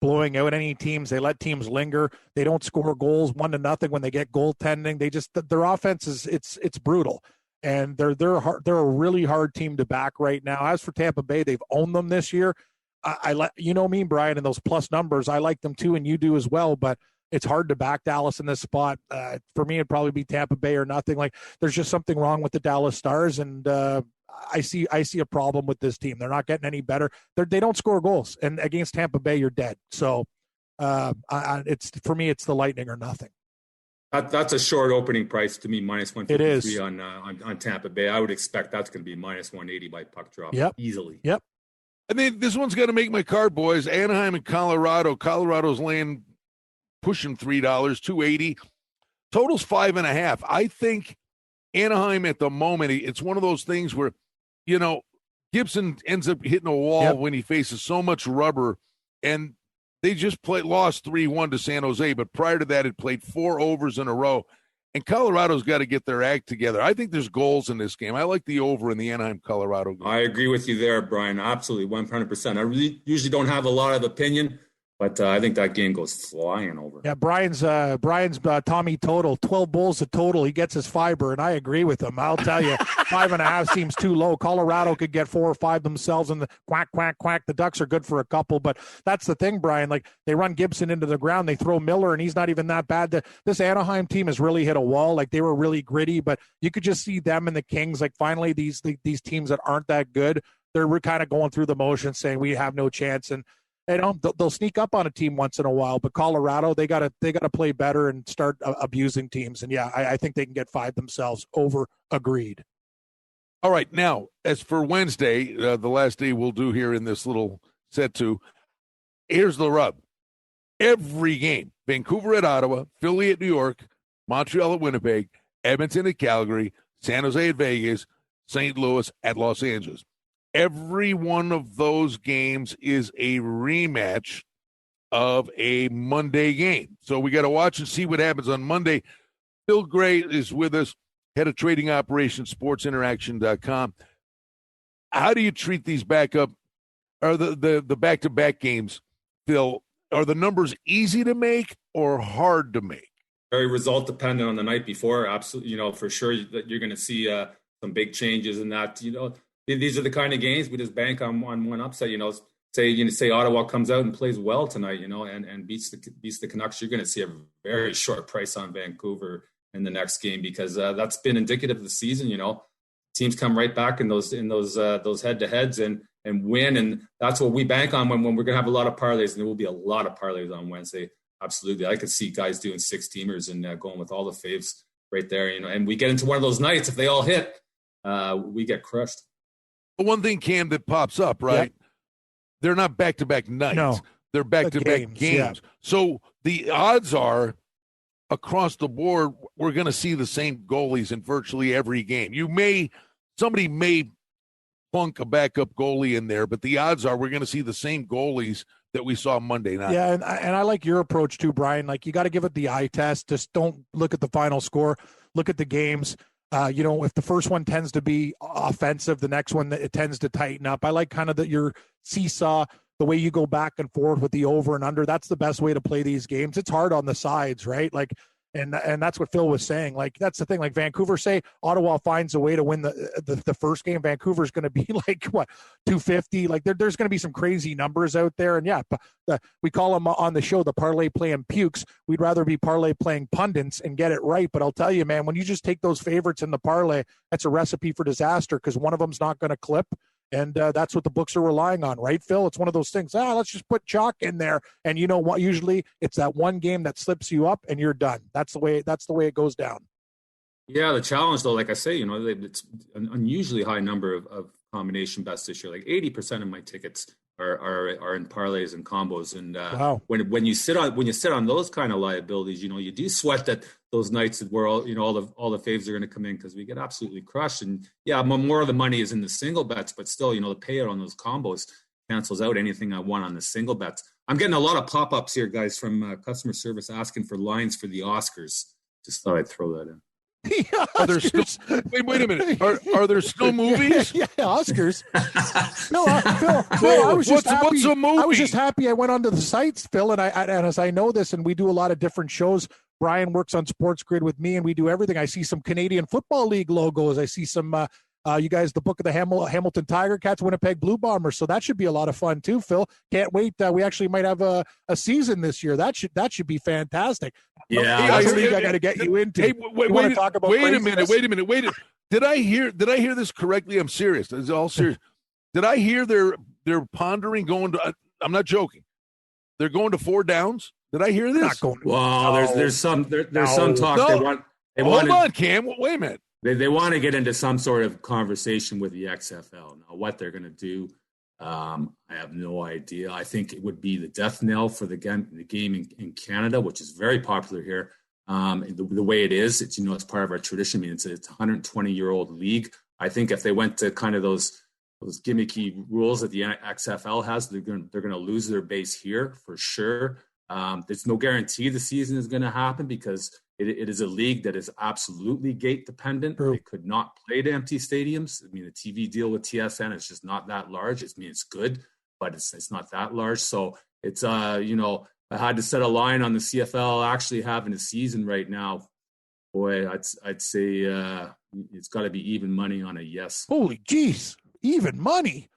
blowing out any teams. They let teams linger. They don't score goals 1-0 when they get goaltending. They just their offense is it's brutal, and they're a really hard team to back right now. As for Tampa Bay, they've owned them this year. I let me, Brian, and those plus numbers. I like them too, and you do as well, but it's hard to back Dallas in this spot. For me, it'd probably be Tampa Bay or nothing. There's just something wrong with the Dallas Stars, and I see a problem with this team. They're not getting any better. They don't score goals, and against Tampa Bay, you're dead. So, it's for me, it's the Lightning or nothing. That's a short opening price to me, minus 153 It on Tampa Bay. I would expect that's going to be minus 180 by puck drop. Yep. Easily. Yep. I mean, this one's got to make my card, boys. Anaheim and Colorado. Colorado's laying pushing $3, 280. Total's 5.5. I think Anaheim at the moment, it's one of those things where, Gibson ends up hitting a wall when he faces so much rubber, and they just lost 3-1 to San Jose, but prior to that, it played 4 overs in a row. And Colorado's got to get their act together. I think there's goals in this game. I like the over in the Anaheim-Colorado game. I agree with you there, Brian. Absolutely, 100%. I usually don't have a lot of opinion, but I think that game goes flying over. Yeah, Brian's Tommy total, 12 bowls of total. He gets his fiber, and I agree with him. I'll tell you, 5.5 seems too low. Colorado could get 4 or 5 themselves, and the quack, quack, quack. The Ducks are good for a couple, but that's the thing, Brian. Like, they run Gibson into the ground, they throw Miller, and he's not even that bad. This Anaheim team has really hit a wall. Like, they were really gritty, but you could just see them and the Kings. Like, finally, these teams that aren't that good, they're kind of going through the motions, saying we have no chance, and they'll sneak up on a team once in a while, but Colorado, they gotta play better and start abusing teams. And yeah, I think they can get 5 themselves. Over. Agreed. All right, now as for Wednesday, the last day we'll do here in this little set 2. Here's the rub: every game, Vancouver at Ottawa, Philly at New York, Montreal at Winnipeg, Edmonton at Calgary, San Jose at Vegas, St. Louis at Los Angeles. Every one of those games is a rematch of a Monday game. So we got to watch and see what happens on Monday. Phill Gray is with us, head of trading operations, sportsinteraction.com. How do you treat these backup or the back-to-back games, Phil? Are the numbers easy to make or hard to make? Very result dependent on the night before. Absolutely, for sure that you're going to see some big changes in that, These are the kind of games we just bank on one upset. Say Ottawa comes out and plays well tonight, and beats the Canucks. You're going to see a very short price on Vancouver in the next game because that's been indicative of the season. Teams come right back in those head-to-heads and win, and that's what we bank on when we're going to have a lot of parlays, and there will be a lot of parlays on Wednesday. Absolutely, I could see guys doing 6-teamers and going with all the faves right there. And we get into one of those nights if they all hit, we get crushed. One thing, Cam, that pops up, right? Yep. They're not back-to-back nights. No. They're back-to-back games. Yeah. So the odds are, across the board, we're going to see the same goalies in virtually every game. Somebody may plunk a backup goalie in there, but the odds are we're going to see the same goalies that we saw Monday night. Yeah, and I like your approach too, Brian. Like, you got to give it the eye test. Just don't look at the final score. Look at the games. If the first one tends to be offensive, the next one it tends to tighten up. I like kind of your seesaw, the way you go back and forth with the over and under. That's the best way to play these games. It's hard on the sides, right? Like, and that's what Phil was saying. Like, that's the thing. Like, Vancouver, say Ottawa finds a way to win the first game. Vancouver's going to be like, what, 250? Like, there's going to be some crazy numbers out there. And yeah, we call them on the show the parlay playing pukes. We'd rather be parlay playing pundits and get it right. But I'll tell you, man, when you just take those favorites in the parlay, that's a recipe for disaster because one of them's not going to clip. And that's what the books are relying on, right, Phil? It's one of those things. Let's just put chalk in there, and you know what? Usually, it's that one game that slips you up, and you're done. That's the way it goes down. Yeah, the challenge, though, like I say, it's an unusually high number of combination bets this year. Like 80% of my tickets are in parlays and combos. And wow. when you sit on those kind of liabilities, you do sweat that those nights where all the faves are going to come in because we get absolutely crushed. And yeah, more of the money is in the single bets, but still, the payout on those combos cancels out anything I won on the single bets. I'm getting a lot of pop-ups here, guys, from customer service asking for lines for the Oscars. Just thought I'd throw that in. Are there still, wait a minute. Are there still movies? Yeah, Oscars. No, Phil, I was just happy. What's a movie? I was just happy I went onto the sites, Phil, and as I know this, and we do a lot of different shows. Brian works on Sports Grid with me, and we do everything. I see some Canadian Football League logos. I see some, you guys, the book of the Hamilton Tiger Cats, Winnipeg Blue Bombers. So that should be a lot of fun too, Phil. Can't wait. We actually might have a season this year. That should be fantastic. Yeah, I got to get you into. Hey, wait a minute. Did I hear this correctly? I'm serious. This is all serious. Did I hear they're pondering going to? I'm not joking. They're going to 4 downs. Did I hear this? Not going. Well, there's some talk. No. Hold on, Cam. Wait a minute. They want to get into some sort of conversation with the XFL. Now, what they're going to do, I have no idea. I think it would be the death knell for the game in Canada, which is very popular here. The way it is, it's part of our tradition. I mean, it's a 120-year-old league. I think if they went to kind of those gimmicky rules that the XFL has, they're going to lose their base here for sure. There's no guarantee the season is going to happen because it is a league that is absolutely gate dependent. True. They could not play to empty stadiums. I mean, the TV deal with TSN is just not that large. It's good, but it's not that large. So it's I had to set a line on the CFL actually having a season right now. Boy, I'd say it's got to be even money on a yes. Holy jeez, even money.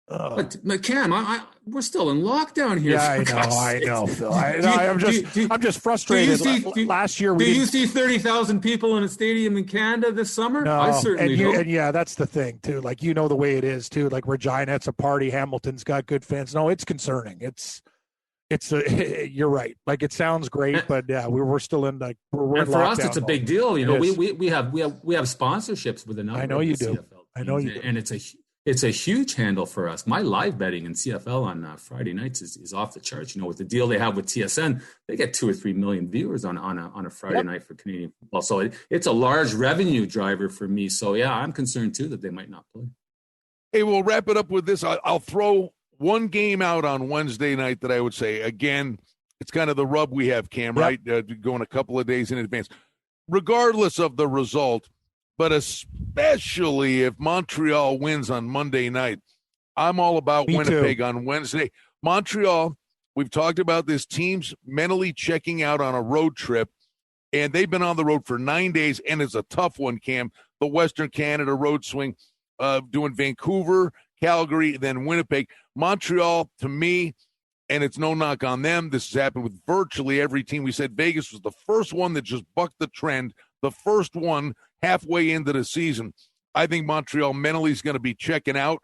But Cam, we're still in lockdown here. Yeah, I know, Phil. I'm just frustrated. Last year, you see 30,000 people in a stadium in Canada this summer? No, I certainly don't. And yeah, that's the thing too. Like the way it is too. Like Regina, it's a party. Hamilton's got good fans. No, it's concerning. You're right. Like it sounds great, but yeah, we're still in like we're and in for lockdown us, it's a mode. big deal. We have sponsorships with a number. I know you do. CFL I know you do. And it's a huge handle for us. My live betting in CFL on Friday nights is off the charts. With the deal they have with TSN, they get 2 or 3 million viewers on a Friday night for Canadian football. So it's a large revenue driver for me. So yeah, I'm concerned too that they might not play. Hey, we'll wrap it up with this. I'll throw one game out on Wednesday night that I would say, again, it's kind of the rub we have, Cam, right? Going a couple of days in advance. Regardless of the result, but especially if Montreal wins on Monday night, I'm all about Winnipeg on Wednesday. Montreal, we've talked about this, team's mentally checking out on a road trip, and they've been on the road for 9 days, and it's a tough one, Cam. The Western Canada road swing, doing Vancouver, Calgary, then Winnipeg. Montreal, to me, and it's no knock on them, this has happened with virtually every team. We said Vegas was the first one that just bucked the trend, the first one halfway into the season. I think Montreal mentally is going to be checking out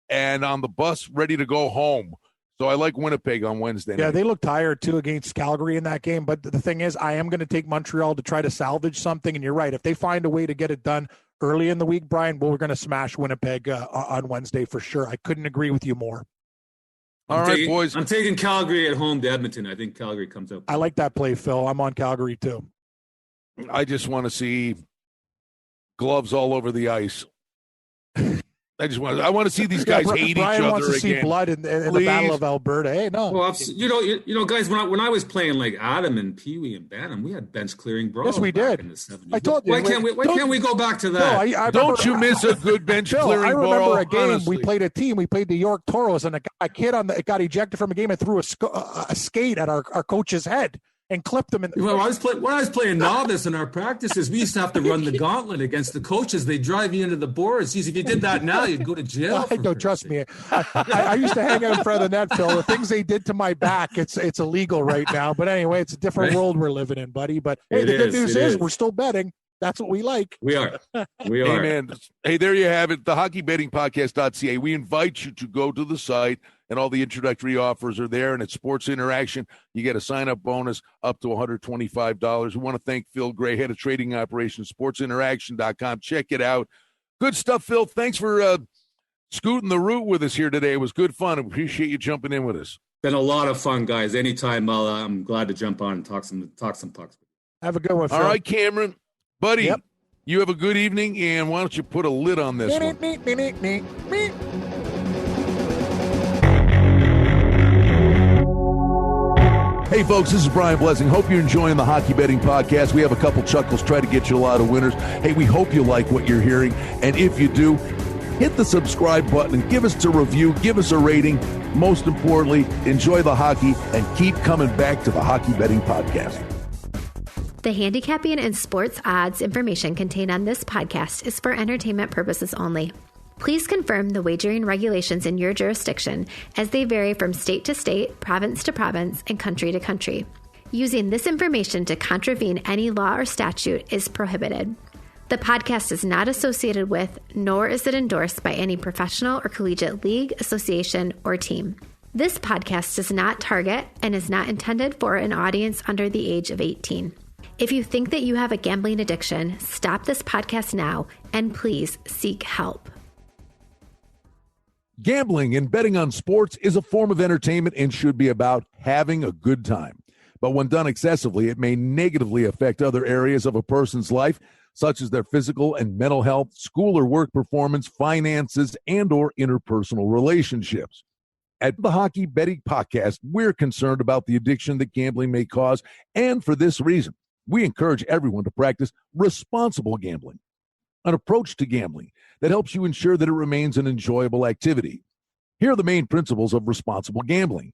and on the bus ready to go home. So I like Winnipeg on Wednesday night. Yeah, they look tired, too, against Calgary in that game. But the thing is, I am going to take Montreal to try to salvage something. And you're right. If they find a way to get it done early in the week, Brian, we're going to smash Winnipeg on Wednesday for sure. I couldn't agree with you more. All right, boys. I'm taking Calgary at home to Edmonton. I think Calgary comes up. I like that play, Phil. I'm on Calgary, too. I just want to see gloves all over the ice. I want to see these guys hate Brian each other wants to again. see blood in the Battle of Alberta. Hey, no. Well, guys, when I was playing like Adam and Pee Wee and Bantam, we had bench clearing brawls. Yes, we did. In the 70s. I told you. Why can't we go back to that? No, don't you miss a good bench clearing I remember brawl? a game Honestly. we played a team. We played the York Toros, and a kid got ejected from a game and threw a skate at our coach's head and clipped him in the when I was playing novice in our practices, we used to have to run the gauntlet against the coaches. They drive you into the boards. Jeez, if you did that now, you'd go to jail. Trust me. I used to hang out in front of the net, Phil. The things they did to my back, it's illegal right now. But anyway, it's a different world we're living in, buddy. But hey, the good news is we're still betting. That's what we like. We are. Amen. Hey, there you have it. The hockeybettingpodcast.ca. We invite you to go to the site, and all the introductory offers are there. And at Sports Interaction, you get a sign-up bonus up to $125. We want to thank Phill Gray, head of trading operations, sportsinteraction.com. Check it out. Good stuff, Phil. Thanks for scooting the route with us here today. It was good fun. I appreciate you jumping in with us. Been a lot of fun, guys. Anytime, I'm glad to jump on and talk some pucks. Have a good one, Phil. All right, Cameron. Buddy, You have a good evening, and why don't you put a lid on this one? Hey, folks, this is Brian Blessing. Hope you're enjoying the Hockey Betting Podcast. We have a couple chuckles, try to get you a lot of winners. Hey, we hope you like what you're hearing, and if you do, hit the subscribe button and give us a review, give us a rating. Most importantly, enjoy the hockey and keep coming back to the Hockey Betting Podcast. The handicapping and sports odds information contained on this podcast is for entertainment purposes only. Please confirm the wagering regulations in your jurisdiction, as they vary from state to state, province to province, and country to country. Using this information to contravene any law or statute is prohibited. The podcast is not associated with, nor is it endorsed by any professional or collegiate league, association, or team. This podcast does not target and is not intended for an audience under the age of 18. If you think that you have a gambling addiction, stop this podcast now and please seek help. Gambling and betting on sports is a form of entertainment and should be about having a good time. But when done excessively, it may negatively affect other areas of a person's life, such as their physical and mental health, school or work performance, finances, and or interpersonal relationships. At the Hockey Betting Podcast, we're concerned about the addiction that gambling may cause, and for this reason, we encourage everyone to practice responsible gambling, an approach to gambling that helps you ensure that it remains an enjoyable activity. Here are the main principles of responsible gambling.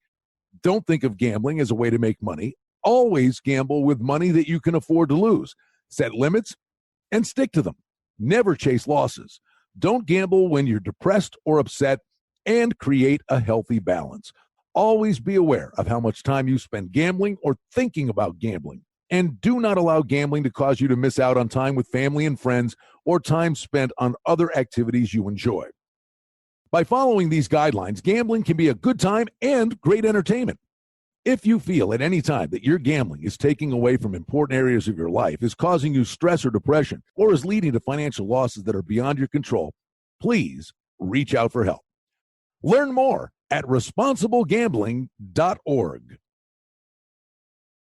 Don't think of gambling as a way to make money. Always gamble with money that you can afford to lose. Set limits and stick to them. Never chase losses. Don't gamble when you're depressed or upset, and create a healthy balance. Always be aware of how much time you spend gambling or thinking about gambling. And do not allow gambling to cause you to miss out on time with family and friends or time spent on other activities you enjoy. By following these guidelines, gambling can be a good time and great entertainment. If you feel at any time that your gambling is taking away from important areas of your life, is causing you stress or depression, or is leading to financial losses that are beyond your control, please reach out for help. Learn more at responsiblegambling.org.